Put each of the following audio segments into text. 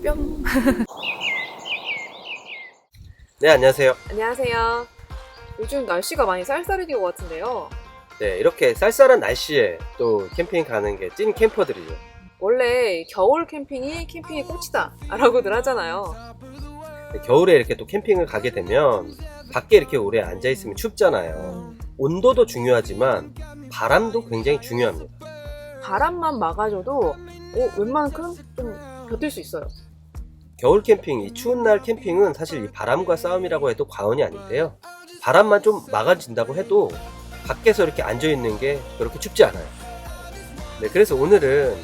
뿅. 네, 안녕하세요. 안녕하세요. 요즘 날씨가 많이 쌀쌀해진 것 같은데요. 네, 이렇게 쌀쌀한 날씨에 또 캠핑 가는 게 찐 캠퍼들이죠. 원래 겨울 캠핑이 캠핑의 꽃이다 라고들 하잖아요. 네, 겨울에 이렇게 또 캠핑을 가게 되면 밖에 이렇게 오래 앉아 있으면 춥잖아요. 온도도 중요하지만 바람도 굉장히 중요합니다. 바람만 막아줘도 웬만큼 좀 버틸 수 있어요. 겨울 캠핑, 이 추운 날 캠핑은 사실 이 바람과 싸움이라고 해도 과언이 아닌데요. 바람만 좀 막아진다고 해도 밖에서 이렇게 앉아 있는 게 그렇게 춥지 않아요. 네, 그래서 오늘은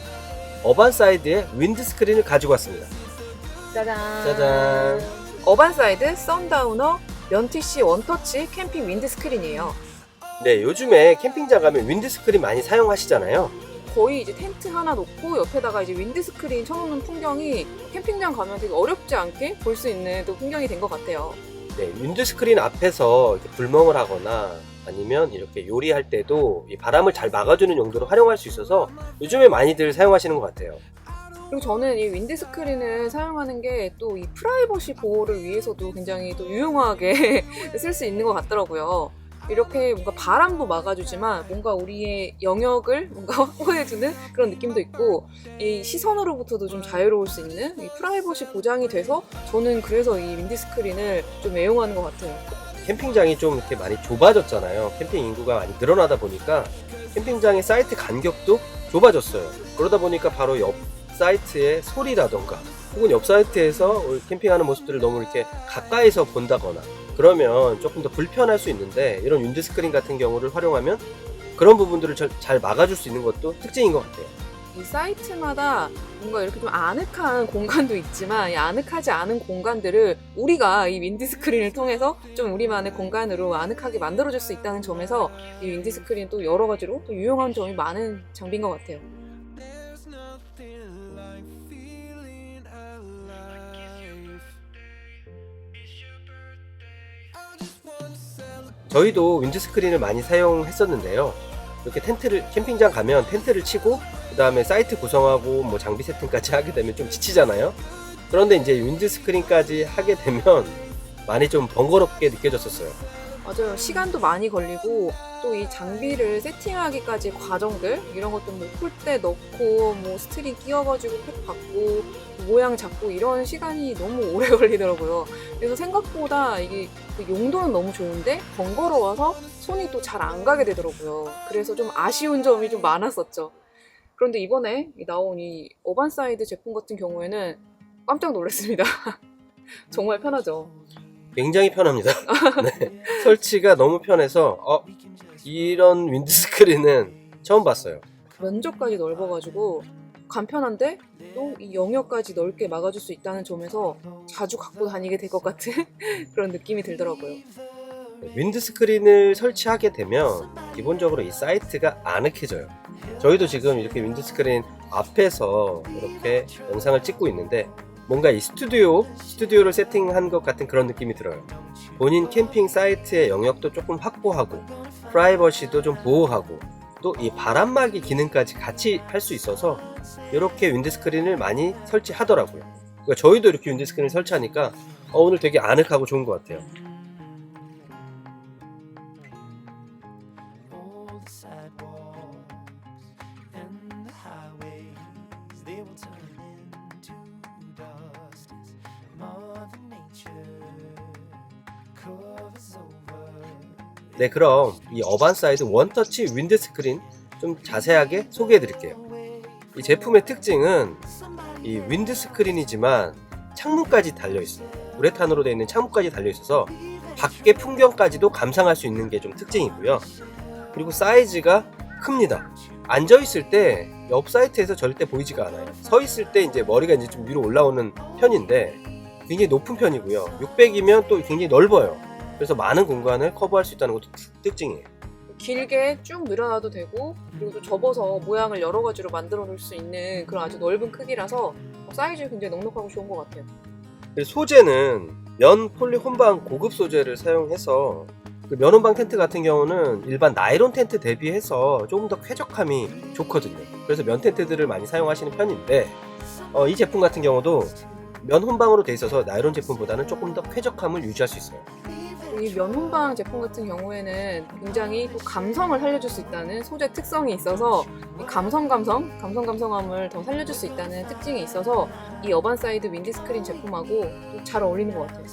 어반사이드의 윈드스크린을 가지고 왔습니다. 짜잔. 짜잔. 어반사이드 썬다우너 면티시 원터치 캠핑 윈드스크린이에요. 네, 요즘에 캠핑장 가면 윈드스크린 많이 사용하시잖아요. 거의 이제 텐트 하나 놓고 옆에다가 이제 윈드스크린 쳐놓는 풍경이 캠핑장 가면 되게 어렵지 않게 볼 수 있는 또 풍경이 된 것 같아요. 네, 윈드스크린 앞에서 이렇게 불멍을 하거나 아니면 이렇게 요리할 때도 이 바람을 잘 막아주는 용도로 활용할 수 있어서 요즘에 많이들 사용하시는 것 같아요. 그리고 저는 이 윈드스크린을 사용하는 게 또 이 프라이버시 보호를 위해서도 굉장히 또 유용하게 쓸 수 있는 것 같더라고요. 이렇게 뭔가 바람도 막아주지만 뭔가 우리의 영역을 뭔가 확보해주는 그런 느낌도 있고 이 시선으로부터도 좀 자유로울 수 있는 이 프라이버시 보장이 돼서 저는 그래서 이 윈드스크린을 좀 애용하는 것 같아요. 캠핑장이 좀 이렇게 많이 좁아졌잖아요. 캠핑 인구가 많이 늘어나다 보니까 캠핑장의 사이트 간격도 좁아졌어요. 그러다 보니까 바로 옆 사이트의 소리라던가 혹은 옆 사이트에서 캠핑하는 모습들을 너무 이렇게 가까이서 본다거나 그러면 조금 더 불편할 수 있는데 이런 윈드스크린 같은 경우를 활용하면 그런 부분들을 잘 막아줄 수 있는 것도 특징인 것 같아요. 이 사이트마다 뭔가 이렇게 좀 아늑한 공간도 있지만 이 아늑하지 않은 공간들을 우리가 이 윈드스크린을 통해서 좀 우리만의 공간으로 아늑하게 만들어줄 수 있다는 점에서 이 윈드스크린 또 여러 가지로 또 유용한 점이 많은 장비인 것 같아요. 저희도 윈드스크린을 많이 사용했었는데요. 이렇게 캠핑장 가면 텐트를 치고 그 다음에 사이트 구성하고 뭐 장비 세팅까지 하게 되면 좀 지치잖아요. 그런데 이제 윈드스크린까지 하게 되면 많이 좀 번거롭게 느껴졌었어요. 맞아요. 시간도 많이 걸리고 또 이 장비를 세팅하기까지 과정들 이런 것도 뭐 폴대 넣고 뭐 스트링 끼워가지고 팩 받고 모양 잡고 이런 시간이 너무 오래 걸리더라고요. 그래서 생각보다 이게 그 용도는 너무 좋은데 번거로워서 손이 또 잘 안 가게 되더라고요. 그래서 좀 아쉬운 점이 좀 많았었죠. 그런데 이번에 나온 이 어반사이드 제품 같은 경우에는 깜짝 놀랐습니다. 정말 편하죠. 굉장히 편합니다. 네. 설치가 너무 편해서 이런 윈드스크린은 처음 봤어요. 면적까지 넓어가지고 간편한데 또 이 영역까지 넓게 막아줄 수 있다는 점에서 자주 갖고 다니게 될 것 같은 그런 느낌이 들더라고요. 윈드스크린을 설치하게 되면 기본적으로 이 사이트가 아늑해져요. 저희도 지금 이렇게 윈드스크린 앞에서 이렇게 영상을 찍고 있는데 뭔가 이 스튜디오를 세팅한 것 같은 그런 느낌이 들어요. 본인 캠핑 사이트의 영역도 조금 확보하고 프라이버시도 좀 보호하고 또 이 바람막이 기능까지 같이 할 수 있어서 이렇게 윈드스크린을 많이 설치하더라고요. 그러니까 저희도 이렇게 윈드스크린을 설치하니까 오늘 되게 아늑하고 좋은 것 같아요. 네, 그럼 이 어반사이드 원터치 윈드스크린 좀 자세하게 소개해 드릴게요. 이 제품의 특징은 이 윈드스크린이지만 창문까지 달려 있어요. 우레탄으로 되어 있는 창문까지 달려 있어서 밖의 풍경까지도 감상할 수 있는 게 좀 특징이고요. 그리고 사이즈가 큽니다. 앉아 있을 때 옆 사이트에서 절대 보이지가 않아요. 서 있을 때 이제 머리가 이제 좀 위로 올라오는 편인데 굉장히 높은 편이고요. 600이면 또 굉장히 넓어요. 그래서 많은 공간을 커버할 수 있다는 것도 특징이에요. 길게 쭉 늘어나도 되고 그리고 또 접어서 모양을 여러 가지로 만들어 놓을 수 있는 그런 아주 넓은 크기라서 사이즈 굉장히 넉넉하고 좋은 것 같아요. 소재는 면 폴리홈방 고급 소재를 사용해서 그 면원방 텐트 같은 경우는 일반 나일론 텐트 대비해서 조금 더 쾌적함이 좋거든요. 그래서 면 텐트들을 많이 사용하시는 편인데 이 제품 같은 경우도 면 혼방으로 돼 있어서 나일론 제품보다는 조금 더 쾌적함을 유지할 수 있어요. 이 면혼방 제품 같은 경우에는 굉장히 또 감성을 살려줄 수 있다는 소재 특성이 있어서 이 감성함을 더 살려줄 수 있다는 특징이 있어서 이 어반사이드 윈드스크린 제품하고 또 잘 어울리는 것 같아요.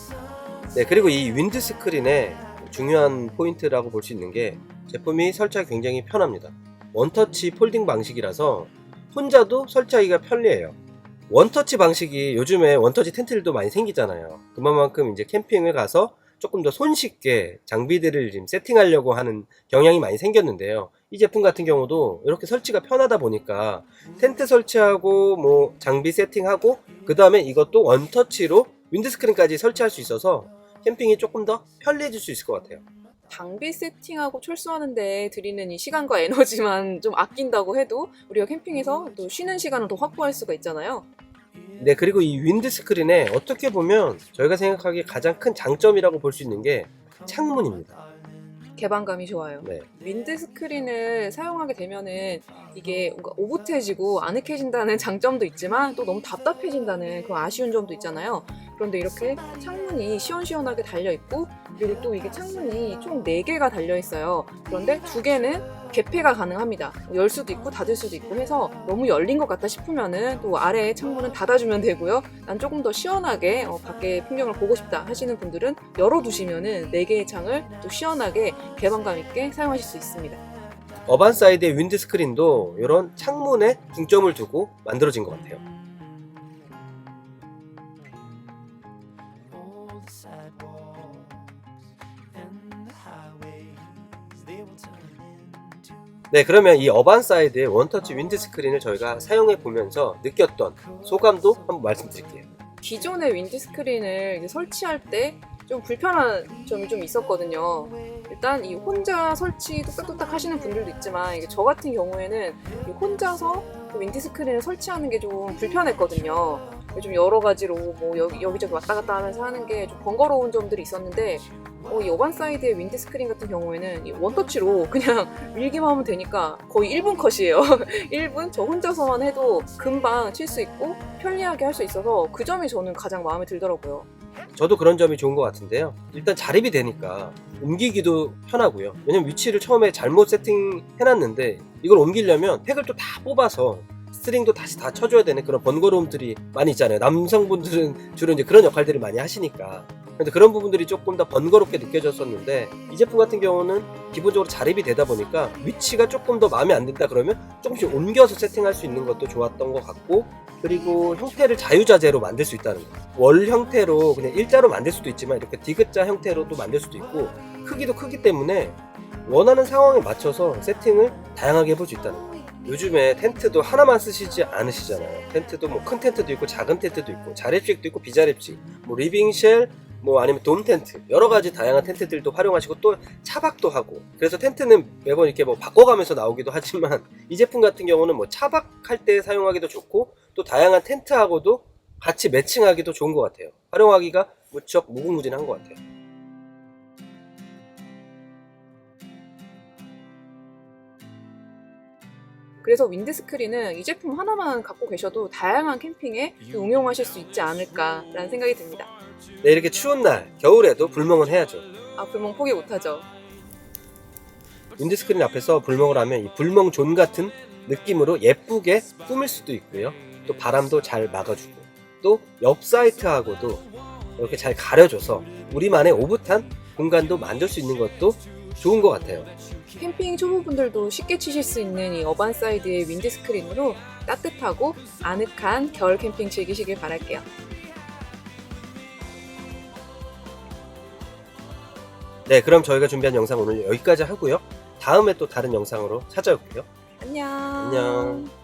네, 그리고 이 윈드스크린의 중요한 포인트라고 볼 수 있는 게 제품이 설치하기 굉장히 편합니다. 원터치 폴딩 방식이라서 혼자도 설치하기가 편리해요. 원터치 방식이 요즘에 원터치 텐트들도 많이 생기잖아요. 그만큼 이제 캠핑을 가서 조금 더 손쉽게 장비들을 지금 세팅하려고 하는 경향이 많이 생겼는데요. 이 제품 같은 경우도 이렇게 설치가 편하다 보니까 텐트 설치하고 뭐 장비 세팅하고 그 다음에 이것도 원터치로 윈드스크린까지 설치할 수 있어서 캠핑이 조금 더 편리해질 수 있을 것 같아요. 장비 세팅하고 철수하는데 들이는 이 시간과 에너지만 좀 아낀다고 해도 우리가 캠핑에서 또 쉬는 시간을 더 확보할 수가 있잖아요. 네, 그리고 이 윈드스크린에 어떻게 보면 저희가 생각하기에 가장 큰 장점이라고 볼 수 있는 게 창문입니다. 개방감이 좋아요. 네. 윈드스크린을 사용하게 되면은 이게 뭔가 오붓해지고 아늑해진다는 장점도 있지만 또 너무 답답해진다는 그런 아쉬운 점도 있잖아요. 그런데 이렇게 창문이 시원시원하게 달려있고 그리고 또 이게 창문이 총 4개가 달려있어요. 그런데 2개는 개폐가 가능합니다. 열 수도 있고 닫을 수도 있고 해서 너무 열린 것 같다 싶으면은 또 아래 창문은 닫아주면 되고요. 난 조금 더 시원하게 밖에 풍경을 보고 싶다 하시는 분들은 열어두시면은 4개의 창을 또 시원하게 개방감 있게 사용하실 수 있습니다. 어반사이드의 윈드스크린도 이런 창문에 중점을 두고 만들어진 것 같아요. 네, 그러면 이 어반사이드의 원터치 윈드스크린을 저희가 사용해 보면서 느꼈던 소감도 한번 말씀드릴게요. 기존의 윈드스크린을 이제 설치할 때 좀 불편한 점이 좀 있었거든요. 일단 이 혼자 설치 뚝딱뚝딱 하시는 분들도 있지만 이게 저 같은 경우에는 이 혼자서 그 윈드스크린을 설치하는 게 좀 불편했거든요. 좀 여러 가지로 뭐 여기저기 왔다 갔다 하면서 하는 게 좀 번거로운 점들이 있었는데 이 어반사이드의 윈드스크린 같은 경우에는 이 원터치로 그냥 밀기만 하면 되니까 거의 1분 컷이에요. 1분 저 혼자서만 해도 금방 칠 수 있고 편리하게 할 수 있어서 그 점이 저는 가장 마음에 들더라고요. 저도 그런 점이 좋은 것 같은데요. 일단 자립이 되니까 옮기기도 편하고요. 왜냐면 위치를 처음에 잘못 세팅해놨는데 이걸 옮기려면 팩을 또 다 뽑아서 스트링도 다시 다 쳐줘야 되는 그런 번거로움들이 많이 있잖아요. 남성분들은 주로 이제 그런 역할들을 많이 하시니까. 근데 그런 부분들이 조금 더 번거롭게 느껴졌었는데 이 제품 같은 경우는 기본적으로 자립이 되다 보니까 위치가 조금 더 마음에 안 든다 그러면 조금씩 옮겨서 세팅할 수 있는 것도 좋았던 것 같고, 그리고 형태를 자유자재로 만들 수 있다는 거. 월 형태로 그냥 일자로 만들 수도 있지만 이렇게 디귿자 형태로도 만들 수도 있고 크기도 크기 때문에 원하는 상황에 맞춰서 세팅을 다양하게 해볼 수 있다는 거. 요즘에 텐트도 하나만 쓰시지 않으시잖아요. 텐트도 뭐 큰 텐트도 있고 작은 텐트도 있고 자립식도 있고 비자립식, 뭐 리빙쉘, 뭐 아니면 돔 텐트, 여러 가지 다양한 텐트들도 활용하시고 또 차박도 하고. 그래서 텐트는 매번 이렇게 뭐 바꿔가면서 나오기도 하지만 이 제품 같은 경우는 뭐 차박할 때 사용하기도 좋고 또 다양한 텐트하고도 같이 매칭하기도 좋은 것 같아요. 활용하기가 무척 무궁무진한 것 같아요. 그래서 윈드스크린은 이 제품 하나만 갖고 계셔도 다양한 캠핑에 응용하실 수 있지 않을까라는 생각이 듭니다. 네, 이렇게 추운 날 겨울에도 불멍은 해야죠. 불멍 포기 못하죠. 윈드스크린 앞에서 불멍을 하면 이 불멍존 같은 느낌으로 예쁘게 꾸밀 수도 있고요. 또 바람도 잘 막아주고 또 옆 사이트하고도 이렇게 잘 가려줘서 우리만의 오붓한 공간도 만들 수 있는 것도 좋은 것 같아요. 캠핑 초보분들도 쉽게 치실 수 있는 이 어반사이드의 윈드스크린으로 따뜻하고 아늑한 겨울 캠핑 즐기시길 바랄게요. 네, 그럼 저희가 준비한 영상 오늘 여기까지 하고요. 다음에 또 다른 영상으로 찾아올게요. 안녕. 안녕.